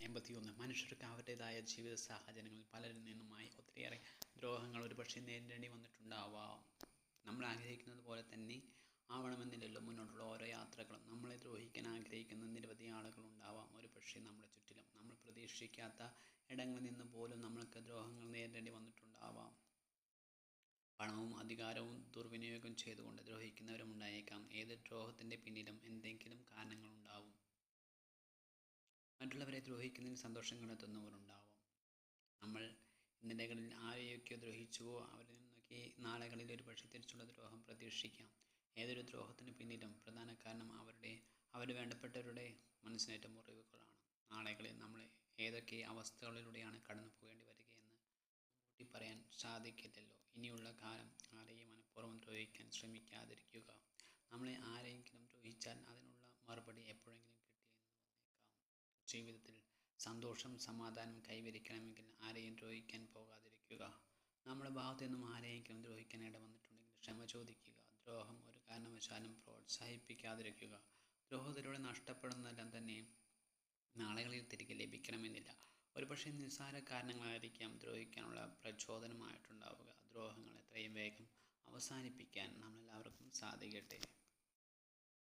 81. മനുഷ്യർക്ക് അവരുടേതായ ജീവിത സാഹചര്യങ്ങളിൽ പലരിൽ നിന്നുമായി ഒത്തിരിയേറെ ദ്രോഹങ്ങൾ ഒരുപക്ഷെ നേരിടേണ്ടി വന്നിട്ടുണ്ടാവാം. നമ്മൾ ആഗ്രഹിക്കുന്നത് പോലെ തന്നെ ആവണമെന്നില്ലല്ലോ മുന്നോട്ടുള്ള ഓരോ യാത്രകളും. നമ്മളെ ദ്രോഹിക്കാൻ ആഗ്രഹിക്കുന്ന നിരവധി ആളുകളുണ്ടാവാം ഒരുപക്ഷെ നമ്മുടെ ചുറ്റിലും. നമ്മൾ പ്രതീക്ഷിക്കാത്ത ഇടങ്ങളിൽ നിന്ന് പോലും നമ്മൾക്ക് ദ്രോഹങ്ങൾ നേരിടേണ്ടി വന്നിട്ടുണ്ടാവാം. പണവും അധികാരവും ദുർവിനിയോഗം ചെയ്തുകൊണ്ട് ദ്രോഹിക്കുന്നവരും ഉണ്ടായേക്കാം. ഏത് ദ്രോഹത്തിൻ്റെ പിന്നിലും എന്തെങ്കിലും കാരണങ്ങളുണ്ടാവും. മറ്റുള്ളവരെ ദ്രോഹിക്കുന്നതിൽ സന്തോഷം കണ്ടെത്തുന്നവരുണ്ടാവും. നമ്മൾ ഇന്നലകളിൽ ആരെയൊക്കെ ദ്രോഹിച്ചുവോ അവരിൽ നിന്നൊക്കെ നാളുകളിൽ ഒരുപക്ഷെ തിരിച്ചുള്ള ദ്രോഹം പ്രതീക്ഷിക്കാം. ഏതൊരു ദ്രോഹത്തിന് പിന്നിലും പ്രധാന കാരണം അവർ വേണ്ടപ്പെട്ടവരുടെ മനസ്സിനേറ്റ മുറിവുകളാണ്. നാളുകളിൽ നമ്മൾ ഏതൊക്കെ അവസ്ഥകളിലൂടെയാണ് കടന്നു പോകേണ്ടി വരികയെന്ന് മുൻകൂട്ടി പറയാൻ സാധിക്കില്ലല്ലോ. ഇനിയുള്ള കാലം ആരെയും മനഃപൂർവ്വം ദ്രോഹിക്കാൻ ശ്രമിക്കാതിരിക്കുക. നമ്മളെ ആരെങ്കിലും ദ്രോഹിച്ചാൽ അതിനുള്ള മറുപടി എപ്പോഴെങ്കിലും കിട്ടിയെന്ന് വന്നേക്കാം. ജീവിതത്തിൽ സന്തോഷം സമാധാനം കൈവരിക്കണമെങ്കിൽ ആരെയും ദ്രോഹിക്കാൻ പോകാതിരിക്കുക. നമ്മുടെ ഭാഗത്തു നിന്നും ആരെയെങ്കിലും ദ്രോഹിക്കാൻ ഇടവന്നിട്ടുണ്ടെങ്കിൽ ക്ഷമ ചോദിക്കുക. ദ്രോഹം ഒരു കാരണവശാലും പ്രോത്സാഹിപ്പിക്കാതിരിക്കുക. ദ്രോഹത്തിലൂടെ നഷ്ടപ്പെടുന്നതെല്ലാം തന്നെ നാളുകളിൽ തിരികെ ലഭിക്കണമെന്നില്ല. ഒരുപക്ഷെ നിസ്സാര കാരണങ്ങളായിരിക്കാം ദ്രോഹിക്കാനുള്ള പ്രചോദനമായിട്ടുണ്ടാവുക. ദ്രോഹങ്ങൾ എത്രയും വേഗം അവസാനിപ്പിക്കാൻ നമ്മളെല്ലാവർക്കും സാധിക്കട്ടെ.